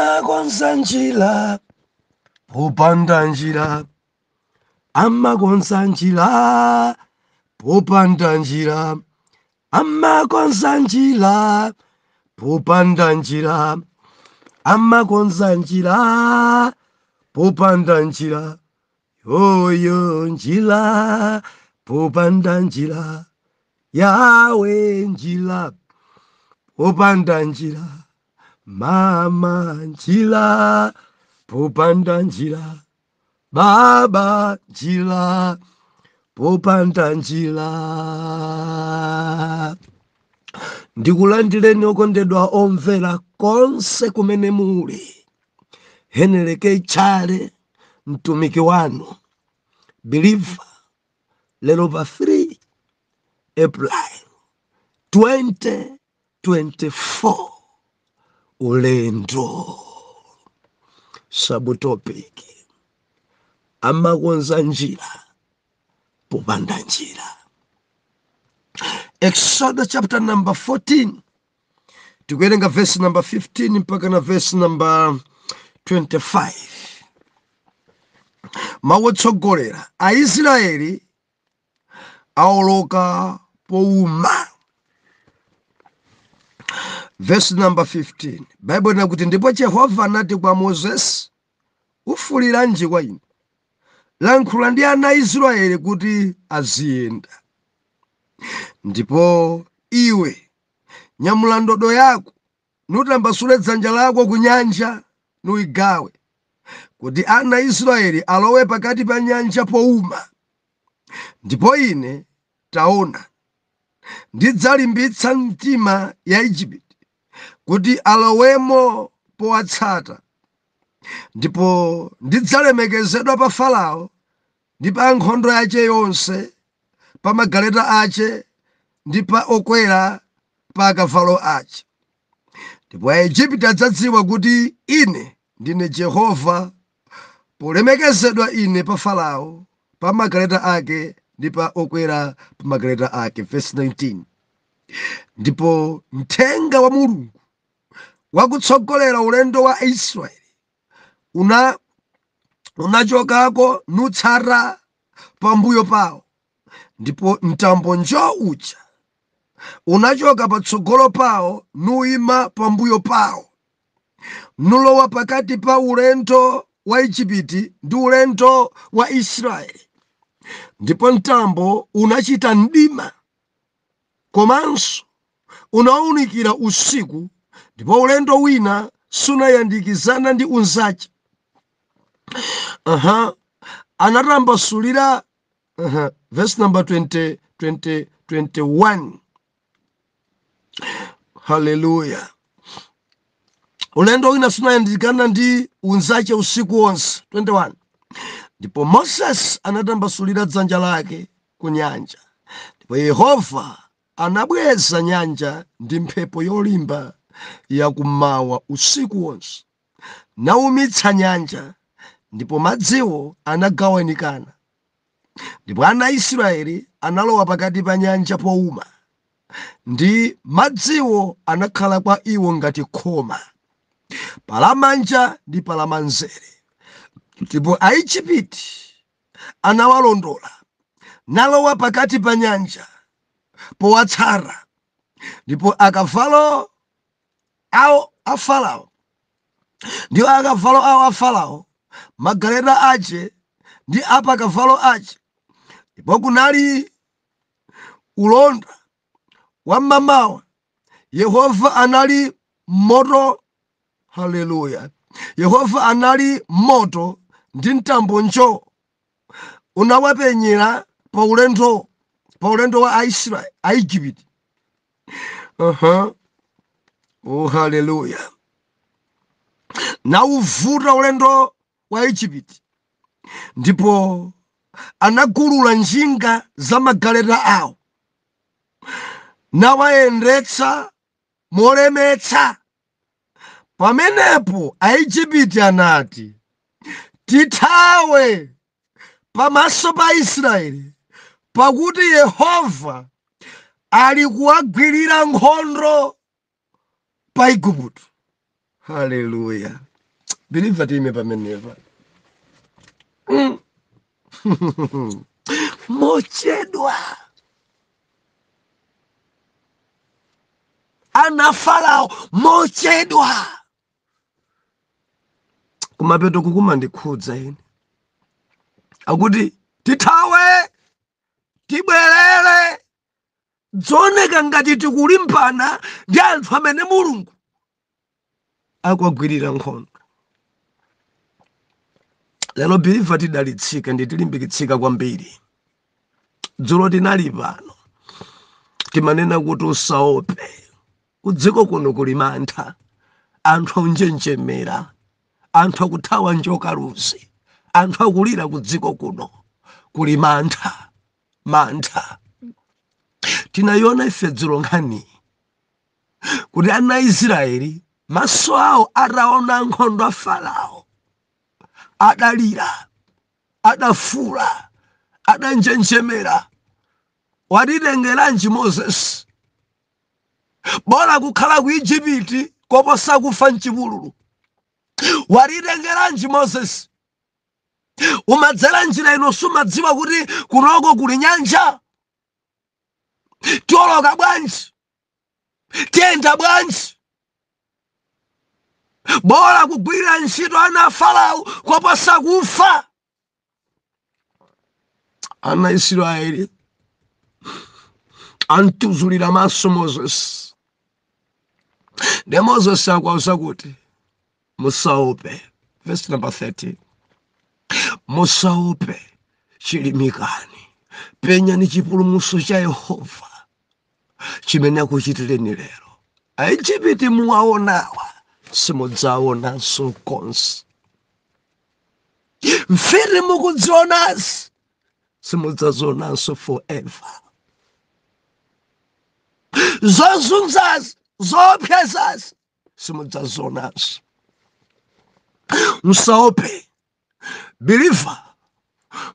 Amakonza njira, Popanda njira. Amakonza njira, Popanda njira. Amakonza njira, Popanda njira. Amakonza njira, Popanda njira. Yoyo njira, Popanda njira. Yawe njira, Popanda njira. Mama njira, Popanda njira. Baba njira, Popanda njira. Ndikulandireni okondedwa omvera konse kumene muli. Heneleke chale mtumiki wanu believer lero pa 3 April 2024 ulendo subtopic amakonza njira popanda njira. Exodus chapter number 14 tikuwerenga verse number 15 mpaka na verse number 25. Mawotsogolera Aisraeli aoloka pouma. Verse number 15 Bible nakuti ndipo Yehova anati kwa Moses, ufuliranji kwa ine? Lankhula ndi ana Israeli kuti aziyenda. Ndipo iwe nyamula ndodo yako nutambasule dzanja lako ku nyanja nuigawe, kuti ana Israeli alowe pakati pa nyanja pouma. Ndipo ine taona ndidzalimbitsa mtima ya Igupti kuti alowemo powatsata. Ndipo ndidzalemekezedwa pa Farao ndi pa nkhondo yace yonse, pa magaleta ace ndi pa okwera pa akavalo ace. Ndipo Aigupti adzadziwa kuti ine ndine Yehova polemekezedwa ine pa Farao, pa magaleta ake ndi pa okwera pa magaleta ake. Verse 19 Ndipo mthenga wa Mulungu wakutsogolera ulendo wa Israeli unachokako nutsata pambuyo pawo. Ndipo mtambo njo uja unachoka patsogolo pawo nuima pambuyo pawo, nulowa pakati pa ulendo wa Igupti ndi ulendo wa Israeli. Ndipo mtambo unachita mdima komanso unawunikira usiku, ndipo ulendo wina sunayandikizana ndi unzace. Anatambasulira verse number 21. Hallelujah. Ulendo wina sunayandikizana ndi unzace usiku wonse. 21 Ndipo Moses anatambasulira dzanja lake ku nyanja, ndipo Yehova anabweza nyanja ndi mphepo yolimba yakummawa usiku wonse, naumitsa nyanja, ndipo madziwo anagawanikana. Ndipo ana Israeli analowa pakati pa nyanja pouma, ndi madziwo anakhala kwa iwo ngati khoma, palamanja ndi palamanzere. Ndipo Aigupti anawalondola nalowa pakati pa nyanja powatsata. Ndipo akavalo awo a Farao ndiwo akavalo awo a Farao, magaleta ace ndi apakavalo ace. Ndipo kunali ulonda wam'mamawa. Yehova anali moto. Hallelujah. Yehova anali moto ndi mtambo njo unawapenyera pa ulendo wa Aigupti. Oh, hallelujah. Nauvuta ulendo wa Igupti, ndipo anagulula njinga za magaleta awo nawayendetsa molemetsa. Pamenepo Aigupti anati, tithawe pamaso pa Israeli, pakuti Yehova ali kuwagwirira nkhondo pa Igupto. Hallelujah. Believer time pamenepa. Mochedwa. Ana Farao mochedwa. Kumapeto kukumandikhudza ine. Akuti tithawe tibwerere dzoneka ngati tikulimbana ndi anthu amene Mulungu akwagwirira nkhondo. Lero believer tidalitsika ndi tilimbikitsika kwambiri. Dzulo tinali pano timanena kuti usaope. Kudziko kuno kuli mantha, anthu aunjenjemera, anthu akuthawa njoka luzi, anthu akulira kudziko kuno kuli mantha. Tinayona ife dzulo nkhani kuti ana a Israeli maso awo ataona nkhondo a Farao adalira, adafula, adanjenjemera. Watitengeranji Moses? Bora kukhala ku Egypt koposa kufa m'chipululu. Watitengeranji Moses? Umadzera njira ino sumadziwa kuti kunoko kuli nyanja? Tioloka bwanji? Tiyenda bwanji? Bora kugwira ntchito ana a Farao koposa kufa. Ana Israeli antuzulira maso Moses. De Moses akwauza kuti musaope. Verse number 13. Musaope, chilimikani. Penyani chipulumutso cha Yehova chimene akuchitireni lero. Aigupti muwaonawa simudzaonanso konse. Mfiri mukudzionanso simudzazionanso forever. Zozunzazi, zopyezazi simudzazionanso. Musaope. Believer,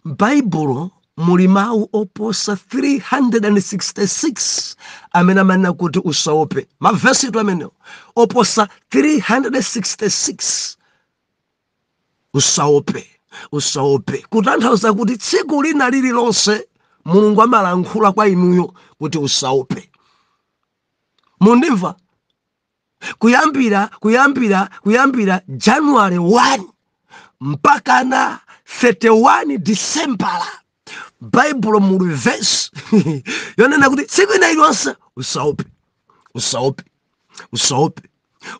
Bible muli mawu oposa 366 amene amanena kuti usaope. Mavesi tu amenewo oposa 366. Usaope, usaope. Kutanthauza kuti tsiku lina lililonse Mulungu amalankhula kwa inuyo kuti usaope. Mundimva? Kuyambira January 1 mpaka na 31 December. Bible muli verse yonena kuti tsiku lina lililonse usaope, usaope, usaope,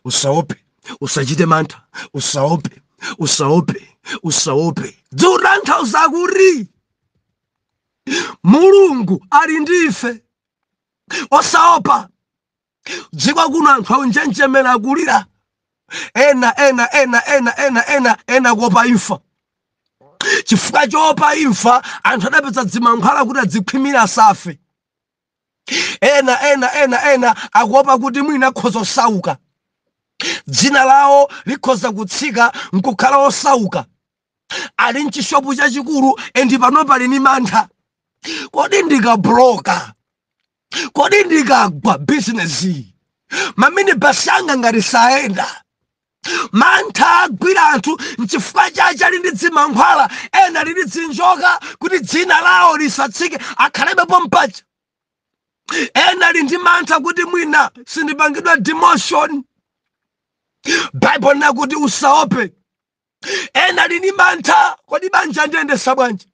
usaope, usachite mantha, usaope, usaope, usaope. Kutanthauza kuti Mulungu ali ndife. Osaopa. Dziko kuno anthu aunjenjemera akulira. Ena kuopa imfa. Chifukwa choopa imfa anthu adapeza dzimankhwala kuti adzikhwimira asafe. Ena akuopa kuti mwina akhoza osauka. Dzina lawo likhoza kutsika nkukhala osauka. Ali mchishopu chachikulu endi pano pali ni mantha. Kodi ndikabloka? Kodi ndikagwa business? Mamini basanga ngati saenda. Mantha agwira anthu nchifukwa chache ali ndi dzimankhwala, ena lili dzinjoka kuti dzina lawo lisatsike akhalebepo mpacha. Ena ali ndi mantha kuti mwina sindipangidwa demotion. Bible na kuti usaope. Ena ali ndi mantha kodi banja ndiyendesa bwanji.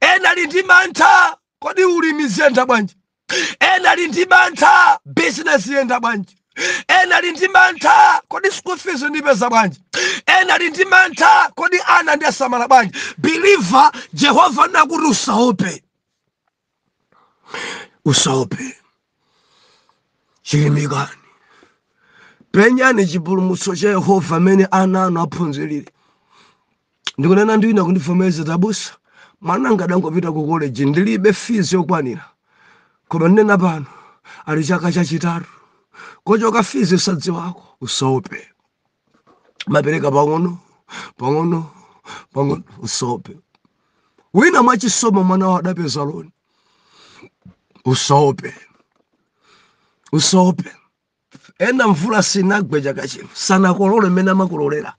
Ena ali ndi mantha kodi ulimi ziyenda bwanji. Ena ali ndi mantha business yenda bwanji. Ena ali ndi mantha kodi school fees ndipeza bwanji. Ena ali ndi mantha kodi ana ndiyasamala bwanji. Believer, Jehova nakuti usaope. Usaope. Chilimikani. Penyani chipulumutso cha Yehova amene ana anu aphunzirire. Ndikunena ndina kundivomeza tabusa. Mwananga dangopita ku college ndilibe fees yokwanira. Koma nena pano ali chaka chachitatu. Kochoka fees usadziwako. Usaope. Mapereka pang'ono usaope. Wina mwachisomo mwana wa adapeza loni. Usaope. Usaope. Ena mvula sinagwe chaka chino. Sana kolole mena makulolera.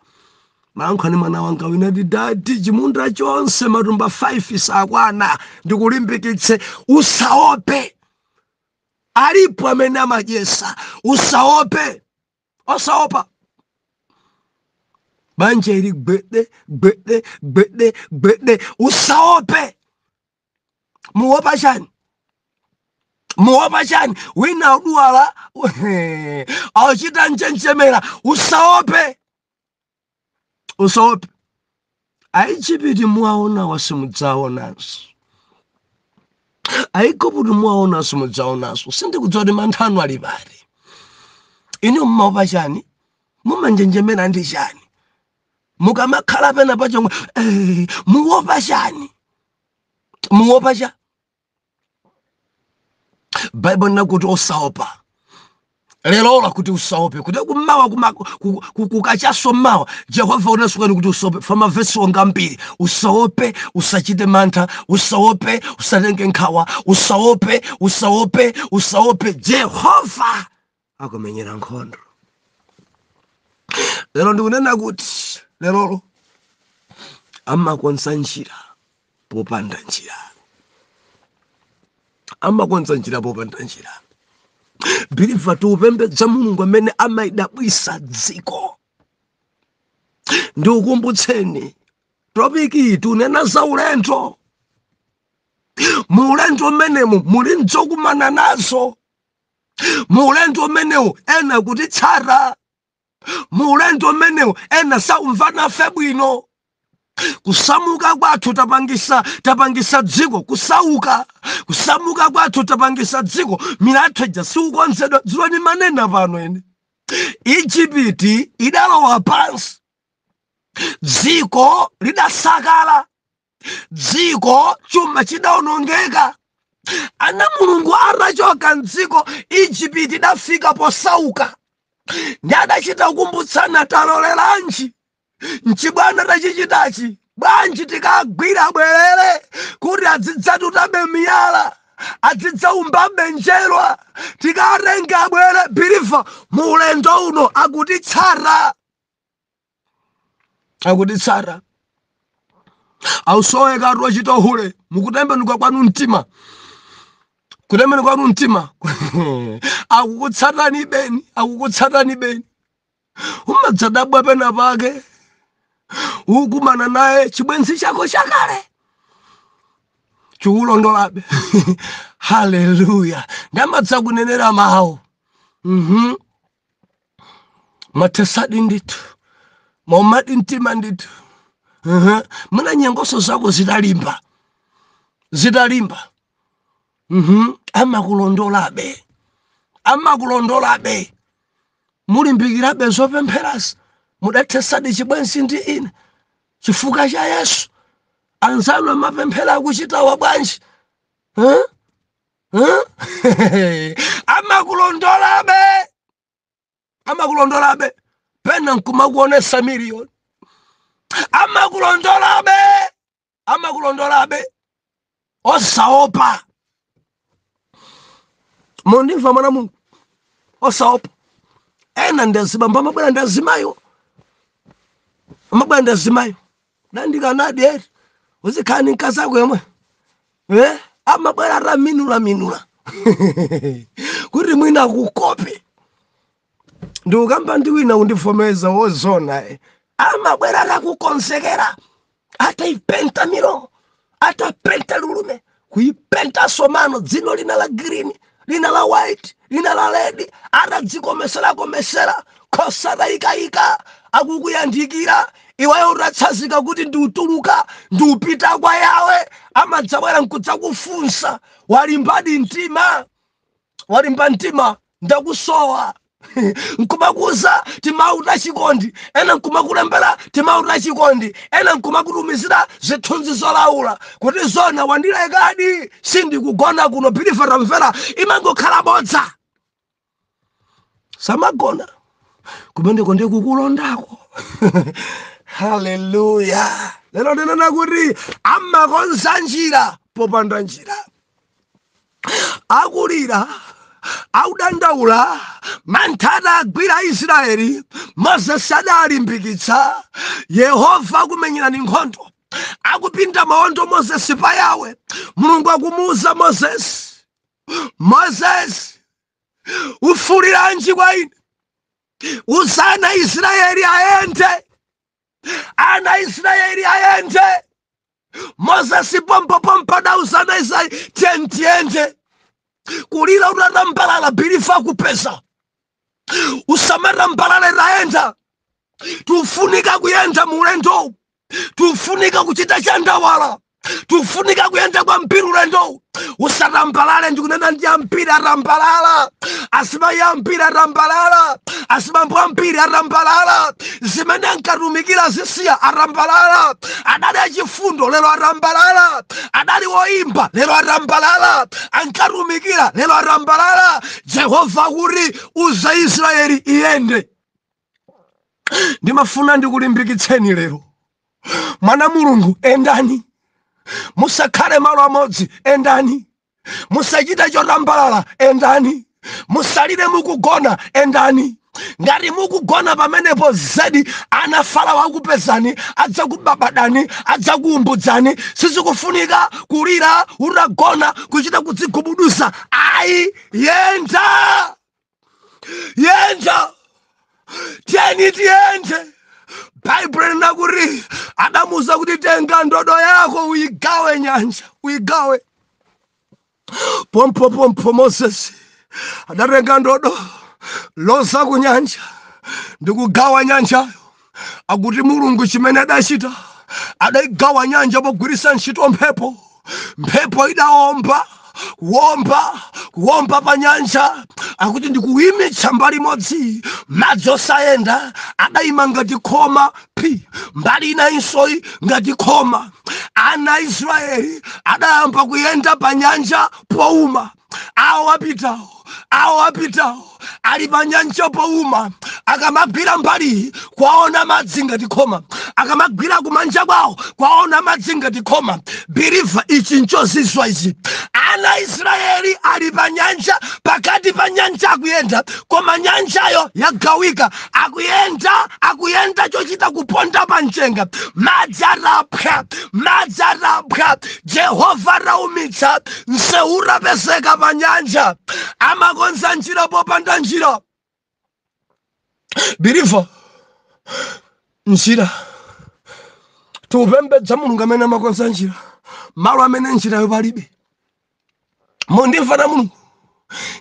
mankhani mwana wanga wina didati chimunda chonse matumba 5 sakwana ndikulimbikitse usaope alipo amene amajesa usaope osaopa banja ili gbede usaope muopa chani wina uduala auchita nchenchemera usaope aichipiti muaona wasimudzaonanso aikoputi muaona simudzaonanso sindikudziwa kuti manthano ali pati inu mumaopa chani mumanjenjemera ndi chani mukamakhala pena pachomwe muopa chani Bible nakuti osaopa lero kuti usaope kuti kumawa kukachaso mawa Jehova unasukani kuti usaope fama verse ngambiri usaope usachite mantha usaope usatenge nkhawa usaope Jehova akumenyera nkhondo lero ndikunena kuti lero amakonza njira popanda njira Believe tupembedza Mulungu amene amaidabwisa dziko ndikukumbutseni topiki tunena za ulendo mulendo menemu muli nzokumana nazo mulendo menemu ena kuti tsara mulendo menemu ena saumvana febwino kusamuka kwathu tapangisa dziko kusamuka kwathu tapangisa dziko milatho jasiukonzedwa dzuloni manena pano ene Ijipiti idalowa pansi dziko lidasakala dziko chuma chidaonongeka ana Mulungu arachoka dziko Ijipiti idafika posauka ndi adachita kukumbutsana taloleranji nchibwana tachichitachi bwanji tikagwira bwerere kuti adzidzatutabe miyala adzidzaumbabe njerwa tikarenga bwere biliva mulendo uno akutitsara ausoweka rochitohule mukutembenuka kwanu mtima akukutsatani beni umadzadabwa pena pake ukumana naye chibwenzi chako chakale chikulondolabe haleluya ndamadza kunenera mawu matesadi nditu maumadi mtima nditu muna nyengoso zako zitalimba amakulondolabe mulimbikirabe zopempherasi mudatesadi chibwenzi ndi ine chifuka cha Yesu anzanu amapemphera akuchitawa bwanji amakulondolabe pena nkumakuonesa miliyoni amakulondolabe osaopa mondimva mwana Mungu osaopa ena ndazibamba amabwera ndazimayo nandikanadi eri uzikhani nkazako yomwe amabwera raminula kuti mwina kukope ndiukamba ndiwina undifomeza wozona amabwera rakukonsekera ataipenta milomo atapenta lulume kuipenta somano dzino lina la green lina la white lina la red atadzikomesera khosata ikaika akukuyandikira iweyo uratsazika kuti ndiutuluka ndiupita kwa yawe amadzabwera nkudzakufunsa walimba mtima ndakusowa nkumakuza timauta chikondi ena nkumakulembera timauta chikondi ena nkumakutumizira zithunzi zolaula kuti zona wandilekadi sindikugona kuno biliva tamvera imangokhala bodza samagona kumendeko ndikukulondako haleluya lero ndinena kuti amakonza njira popanda njira akulira audandaula manthada agwira Israeli, Moses adalimbikitsa, Yehova kumenyerani nkhondo, akupinda mawondo Moses pa Yawe. Mulungu akumuwuza Moses, ufuliranji kwa ine, uzana Israeli aende, ana Israeli aende. Moses pompa da uzana Israeli tiende, kulira unarambalala bilifa kupesa, usamarambalala iraenda, tufunika kuyenda mulendo, tufunika kuchita chandawala, tufunika kuyenda kwa mpiru ulendo. Usarambalale ndikunena ndi ampira rambalala, asima ya mpira rambalala, asima mbwa mpira rambalala, zimene nkatumikira zisiya arambalala, adali achifundo lero arambalala, adali woimba lero arambalala, ankatumikira lero arambalala. Jehova kuti uza Israeli iyende. Ndimafuna ndikulimbikitseni lero, mwana Mulungu, endani. Musakhale malo amodzi, endani. Musachita chorambalala, endani. Musalire mukugona, endani. Ngati mukugona pamenepo zedi ana Farao akupezani, adzakubabadani, adzakuumbudzani. Sizikufunika kulira utagona kuchita kudzigubudusa. Ayi, yenda. Tiende. Bible linakuri adamuza kuti tenga ndodo yako uigawe nyanja, uigawe. Pompo Moses adatenga ndodo, loza ku nyanja, ndikugawa nyanja. Akuti Mulungu chimene adachita, adaigawa nyanja pogwiritsa ntchito mphepo. Mphepo idaomba, kuomba pa nyanja. Akuti ndikuyimitsa mbali imodzi, madzi osayenda adayima ngati khoma pi, mbali inayinso ngati khoma. Ana Israeli adayamba kuyenda pa nyanja pouma. Awo apitawo ali pa nyanja pouma, akamagwira mbali kwaona madzi ngati khoma, akamagwira kumanja kwawo kwaona madzi ngati khoma. Believe ichi nchozizwa ichi. Ana Israeli ali pa nyanja, pakati pa nyanja akuyenda, koma nyanjayo yagawika. Akuyenda chochita kuponda pa mchenga. Madzi arapha. Jehova raumitsa, msewu urapezeka pa nyanja. Amakonza njira popanda njira. Believe njira. Tupembedza Mulungu amene amakonza njira, malo amene njirayo palibe. Mundimva na Mulungu,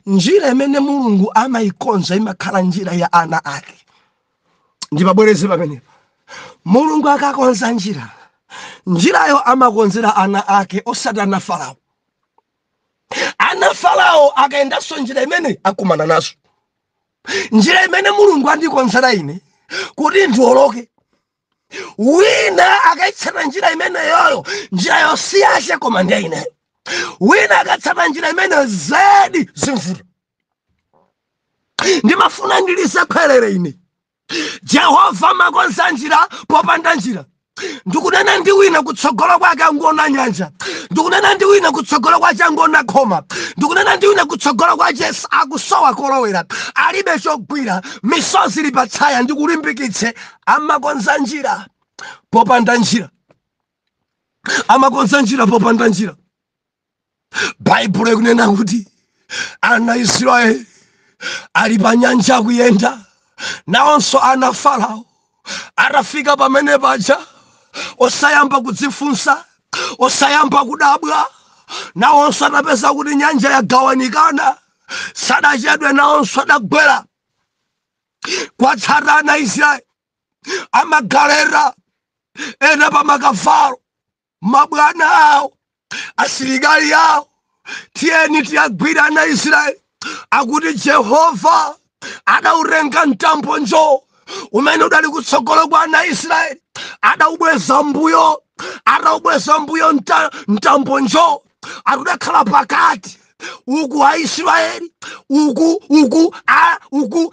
njira imene Mulungu amayikonza imakhala njira ya ana ake. Ndipabwereze pamenepa. Mulungu akakonza njirayo amakonzera ana ake, osati ana Farao. Ana Farao akayendanso njira imene akumana nazo. Njira imene Mulungu andikonzera ine kuti ndiwoloke, wina akaitsata njira imene yoyo, njira yosiyashe koma ndi ine. Wina akatsata njira imene zedi zimvuta. Ndimafuna ndilisekhwelere ine. Jehova amakonza njira popanda njira. Ndikunena ndi wina kutsogolo kwake angona nyanja, ndikunena ndi wina kutsogolo kwake angona khoma, ndikunena ndi wina kutsogolo kwake akusowa kolowera, alibe chogwira, misozi ili patsaya. Ndikulimbikitse, amakonza njira popanda njira. Amakonza njira popanda njira. Bible ikunena kuti ana Israeli ali pa nyanja akuyenda, nawonso ana Farao atafika pamene paja, osayamba kudzifunsa, osayamba kudabwa, nawonso atapeza kuti nyanja yagawanikana, sadachedwe nawonso adagwera. Kwatsata ana Israeli amagalera ena pa makavalo, mabwana awo, asilikali awo. Tiyeni tiyagwira ana Israeli. Akuti Jehova adaurenga mtambo njo umene udali kutsogolo kwa ana Israeli, adaubweza mbuyo mtambo njo, akudakhala pakati uku a Israeli, uku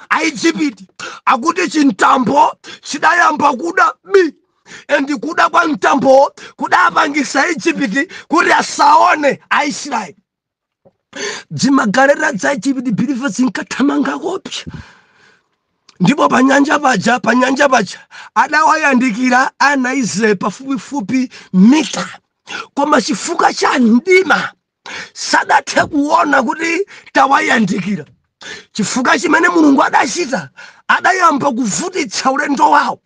a Egypt. Akuti chintambo chidayamba kuda bi, endi kuda kwa mtambo kudapangisa Egypt kuti asaone a Israeli. dzimagalera dza Egypt believe zinkathamanga kopya. Ndipo panyanja paja adawayandikira ana Israeli pafupifupi mita. Koma chifuka cha ndima sadathe kuona kuti tawayandikira. Chifuka chimene Mulungu adachita adayamba kuvutitsa ulendo wawo.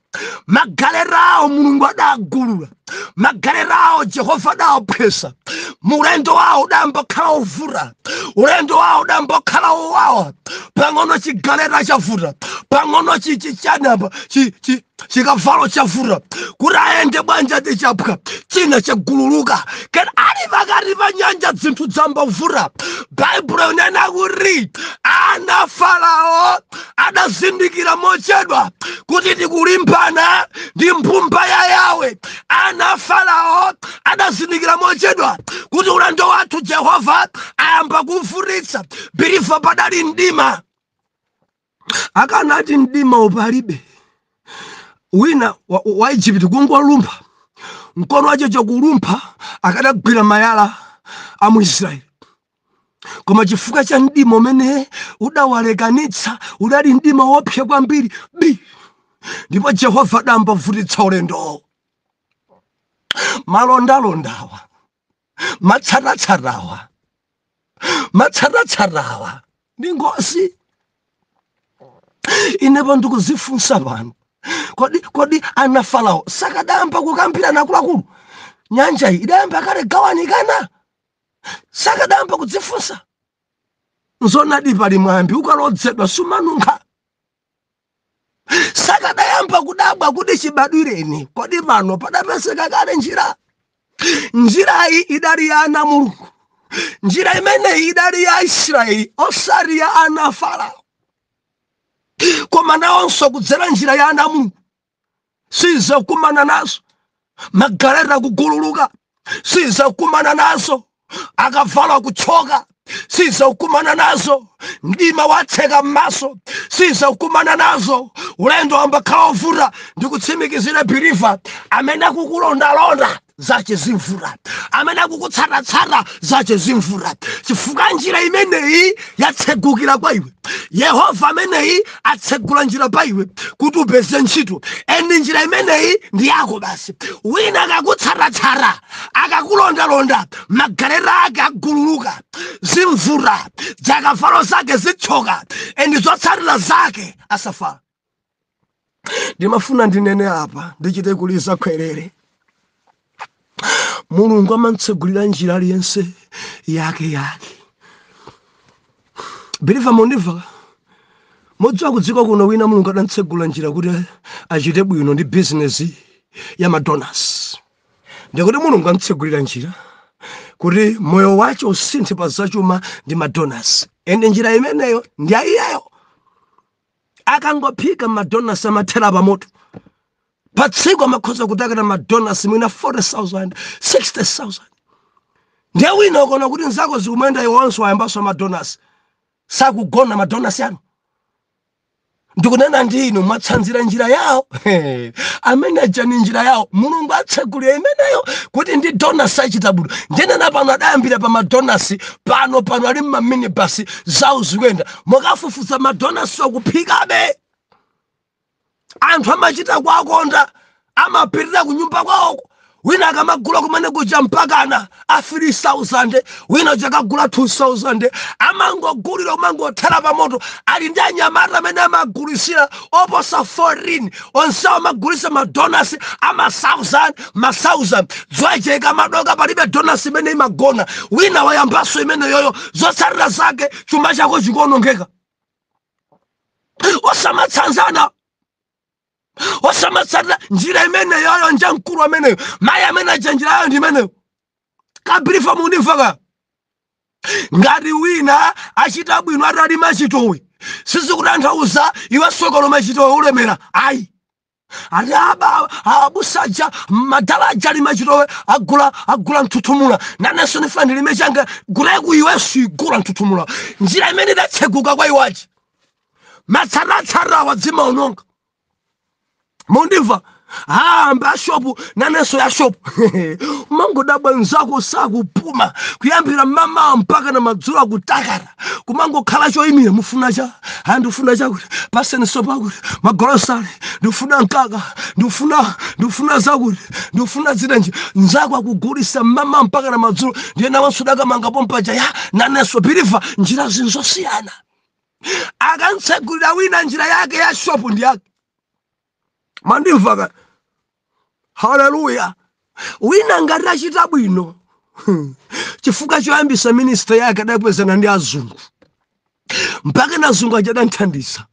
Magalera awo Mulungu adagulula. Magalera awo Jehova adawaphwesa. Mulendo wawo udayamba khala ovuta. Ulendo wawo udayamba khala owawa. Pang'ono chigalera chavuta. Pang'ono chichanamba chikavalo chavuta. Kuti ayende bwanja tichapwa. China chagululuka. Kena ali pakati pa nyanja zinthu zamba vuta. Baibulo inena kuti ana Farao adazindikira mochedwa kuti tikulimbana ndi mphumba ya Yawe. Ana Farao adazindikira mochedwa kuti ulendo wathu Jehova ayamba kuvutitsa. Bilifa padali mdima. Akanati mdima upalibe. Wina wa Egypt kungolumpha. Mkono wache chokulumpha akadagwira mayala a Muisraeli. Koma chifuka cha mdima umene udawalekanitsa udali mdima wopsa kwambiri. Ndipo Jehova adayamba kuvutitsa ulendo. Malondalondawa, matsaratsarawa ndi ngozi. Inepo ndikuzifunsa pano. Kodi ana Farao sakadayamba kukambirana akuluakulu? Nyanja iyi idayamba kale gawanikana? Sakadayamba kudzifunsa? Nzonadi pali mwambi ukalodzedwa sumanunkha. Sakadayamba kudabwa kuti chibadwireni. Kodi pano padapezeka kale njira? Njira iyi idali ya ana Mulungu. Njira imeneyi idali ya Israeli, osati ya ana Farao. Koma nawonso kudzera njira ya ana Mulungu. Siza kumana nazo magalera kugululuka. Siza kumana nazo akavalo kuchoka. Siza kumana nazo mdima watseka m'maso. Siza kumana nazo ulendo wamba khala ovuta. Ndikutsimikizira Bilifa amene akukulondalonda zache zimvura. Amene akukutsatatsata zache zimvura. Chifukwa njira imeneyi yatsegukira kwa iwe. Yehova ameneyi atsegula njira pa iwe kuti upeze ntchito. Eni njira imeneyi ndi yako basi. Wina akakutsatatsata akakulondalonda magalera ake agululuka. Zimvura zakavalo zake zitchoka. Eni zotsatira zake asafa. Ndimafuna ndinene apa ndichite kuliza khwerere. Mulungu amatsegulira njira aliyense yake. Bilifa mondiva. Modziwa kudziko kuno wina Mulungu adatsegula njira kuti achite bwino ndi business ya madonas. Ndikuti Mulungu amatsegulira njira kuti moyo wacho usinthe pa zachuma ndi madonas. Ende njira imeneyo ndi ayiyeyo. Akangophika madonas amathera pa moto. Patsiku amakhoza kutakata madonas mwina 40,000, 60,000. Ndiye wina ukona kuti nzako zikumenda iwonso ayambaso madonas. Sakugona madonas yanu. Ndikunena ndinu mwatsanzira njira yawo. Amene ajani njira yawo. Mulungu atsegulira imeneyo kuti ndi donas achita bwino. Njenena pano adayambira pa madonas pano ali maminibus zawo zikuyenda. Mukafufuza madonas akuphikabe. Anthu amachita kwakonda amapirira kunyumba kwawo. Wina akamagula kumene kuja mpakana a 3,000, wina jakagula 2,000. Amangogulira umangothera pa moto. Ali ndi anyamata amene amagulisira oposa 14. Onse amagulisa madonas ama 1,000. Dzwajeka madoka palibe donas imene imagona. Wina wayambaso imene yoyo zotsatira zake chuma chako chikuonongeka. Osamatsanzana. Osamatsatira njira imene yoyo nja mkulu ameneyo. Mayi amene aja njira yayo ndi imeneyo. Bilifa mundimvaka. Ngati wina achita bwino atali machitowe. Sizikutanthauza iwe sokolo machitowe ulemera. Ayi. Ati abusaja madalaja ali machitowe agula mtutumula. Nanenso ndifa ndilime changa guleku iwesu igula mtutumula. Njira imene idatseguka kwa iwachi. Matsaratsara wadzima unonga. Mundiva amba shopu naneso ya shopu mango dabwa nzako sakupuma kuyambira mama mpaka na madzulo akutakata kumango khala choyimira mufuna cha handufuna chakuti paseni sopa kuti magorosale ndifuna nkaka ndifuna zakuti ndifuna zirenje nzako akugulisa mama mpaka na madzulo ndiye nawasudaka manga pompa ya naneso biliva njira zinzosiyana akantsegulira wina njira yake ya shopu ndi yake mandimvaka. Hallelujah. Wina ngati achita bwino chifukwa choyambisa ministry yake adakwezana ndi azungu mpaka na azungu achadathandiza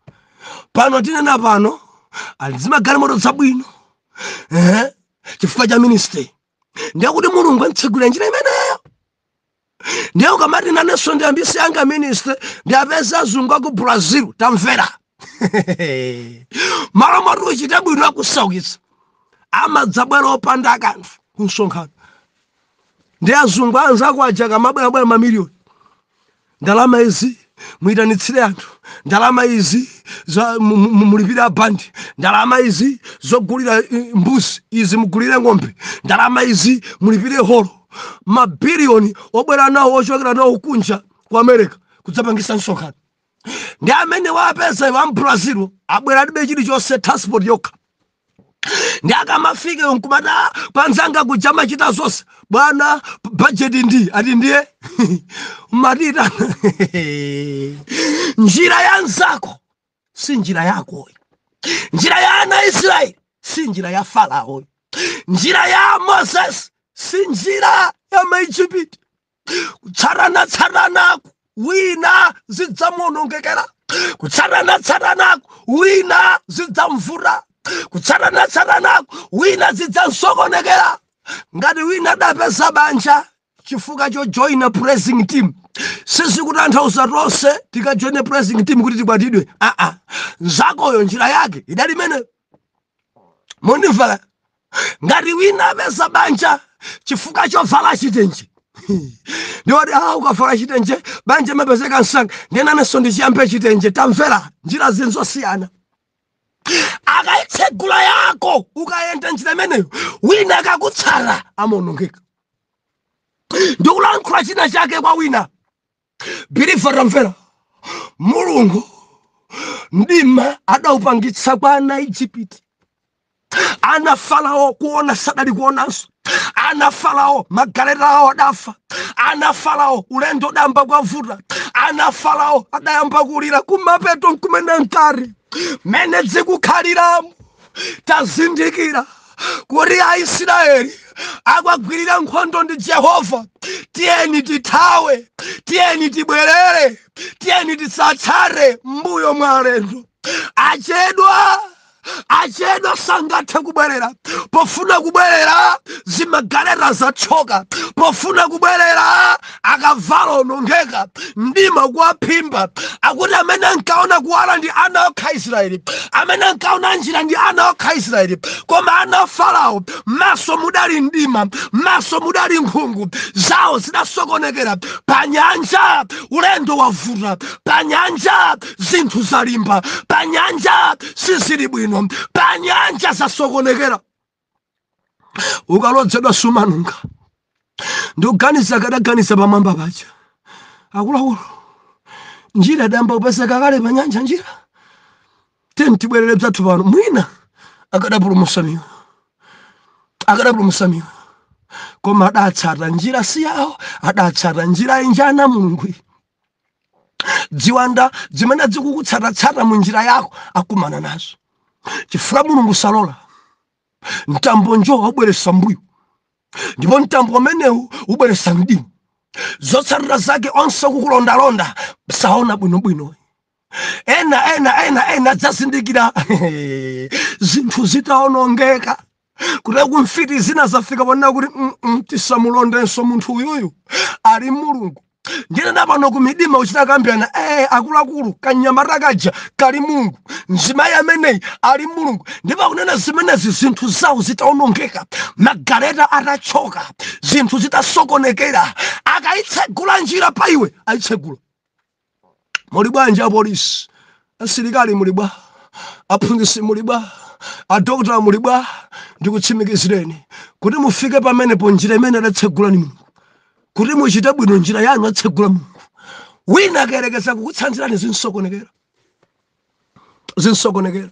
pano tinena pano alizimagala moto zabwino chifukwa cha ministry ndiye kuti mulungu antsegulira njira imeneyo ndiye ukamati naneso ndiyambise yanga ministry ndiyapeza azungu aku Brazil tamvera malo moto uchita bwino akusaukitsa amadzabwera opanda kanthu kunsonkhano ndi azungu anzako aja mabwera mamiliyoni ndalama izi muyitanitsire anthu ndalama izi mulipira bandi ndalama izi zogulira mbuzi izi mugulire ng'ombe ndalama izi mulipire holo mabiliyoni obwera nawo ochokera nawo kunja ku America kudzapangisa nsonkhano ndi amene wapeza wa Brazil abwera alibe chilichonse transport yokha ndi akamafike nkumata panzanga kujama chita zonse bwana budget ati ndiye matita njira ya nzako si njira yako, njira ya ana Israeli si njira ya Farao, njira ya Moses si njira ya Maijipiti. Kutsarana wina zidzamuonongekera, kutsarana wina zidzamvura, kutsarana wina zidzamsokonekera. Ngati wina dapeza banja chifukwa cho join a praising team, sisi kutanthauza tonse tika join a praising team kuti tikwatidwe. Nzakoyo njira yake idali mene mondivala. Ngati wina apeza banja chifukwa cho vala chitenje, ndiwati ukavala chitenje banja mapezeka nsanga ndenanso ndichiyambe chitenje. Tamvera njira zinzosiyana. Akaitsegula yako ukayenda njira imeneyo, wina akakutsala amaonongeka. Ndikulankhula china chake kwa wina. Believer, tamvera, Mulungu mdima adaupangitsa kwa ana Egypt. Ana Farao kuona sadali kuonanso. Ana Farao magaleta awo adafa. Ana Farao ulendo damba kwa vuta. Ana Farao adayamba kulira kumapeto nkumene nkari. Mene dzikukhaliramu tazindikira kuti Aisraeli akwagwirira nkhondo ndi Jehova. Tiyeni tithawe, tiyeni tibwerere, tiyeni tisatsare mbuyo mwa alendo. Achedwa sangathe kubwerera. Pofuna kubwerera zimagaleta zachoka. Pofuna kubwerera akavalo onongeka, mdima kuwaphimba. Akuti amene ankaona kuwala ndi ana okha Israeli, amene ankaona njira ndi ana okha Israeli. Koma ana Farao maso mudali mdima, maso mudali nkhungu, zawo zidasokonekera. Pa nyanja ulendo wavuta, pa nyanja zinthu zalimba, pa nyanja sizili bwino, pa nyanja zasokonekera. Ukalodzedwa sumanunga. Ndikuganiza kadaganiza pamwamba paja. Akuluakulu, njira damba upeseka kale pa nyanja njira. Teni tibwerere bzathu pano. Mwina akadapulumutsamiwa. Koma adatsata njira siyawo, adatsata njira injana Mulungu. Dziwanda zimene zikukutsata mu njira yako akumana nazo. Chifukwa Mulungu salola mtambo njo ubweresa mbuyo, ndipo mtambo umenewu ubweresa mdima. Zotsatira zake onse kukulondalonda saona bwinobwino. Ena zasindikira zinthu zitaonongeka. Kuti kumfiti zina zafika pona kuti tisamulondenso munthu uyuyu ali Mulungu. Njira napano kumidima uchita kambiana akuluakulu kanyamata kaja kali Mulungu, mzimayi ameneyi ali Mulungu. Ndipo kunena zimenezi zinthu zawo zitaonongeka, magaleta atachoka, zinthu zitasokonekera. Akaitsegula njira pa iwe aitsegula. Muli bwanji apolisi, asilikali muli bwa, aphunzitsi muli bwa, adokotala mulibwa ndikutsimikizireni kuti mufike pamenepo njira imene adatsegula ni Mulungu, kuti muchite bwino njira yanu atsegula Mulungu. Wina akayerekeza kukutsanzirani zinsokonekera.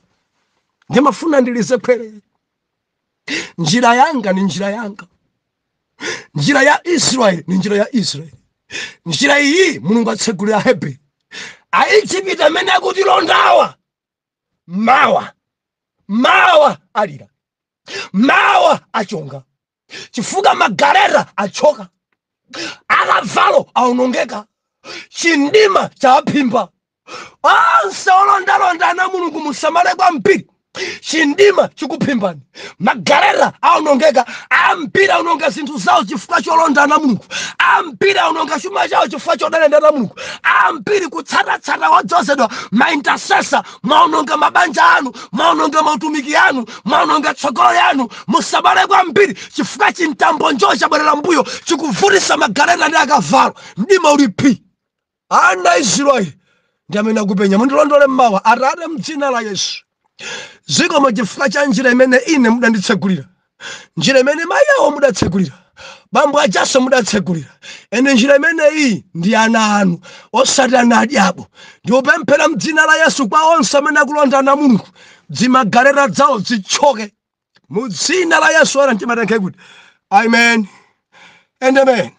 Ndimafuna ndilize kwere. Njira yanga ni njira yanga. Njira ya Israeli ni njira ya Israeli. Njira iyi Mulungu atsegulira Hebrew. Aigupto amene akutilondawa mawa alira, mawa achonga, chifukwa magaleta achoka, akavalo aonongeka, chindima chaphimba. Onse olondalonda na Mulungu musamale kwambiri, chindima chikuphimbani, magaleta aonongeka, ambiri aononga zinthu zawo chifukwa cholonda na Mulungu, ambiri aononga chuma chawo chifukwa chodalenda na Mulungu, ambiri kutsata wodzozedwa ma-intercessor, maononga mabanja anu, maononga mautumiki anu, maononga tsogolo yanu. Musamale kwambiri chifukwa chintambo njo chabwerera mbuyo chikuvutisa magaleta ndi akavalo. Mdima ulipi ana Israeli ndi amene akupenya. Mundilondole mmawa Atate m'dzina la Yesu. Zikomo chifukwa cha njira imene ine mudanditsegulira, njira imene mayi awo mudatsegulira, bambo ajaso mudatsegulira. Ene njira imene iyi ndi ana anu osati ana adyabo. Ndiupemphera m'dzina la Yesu kwa onse amene akulonda na Mulungu, zimagaleta zawo zichoke mu dzina la Yesu. Ora mtima tenke kuti amen and amen.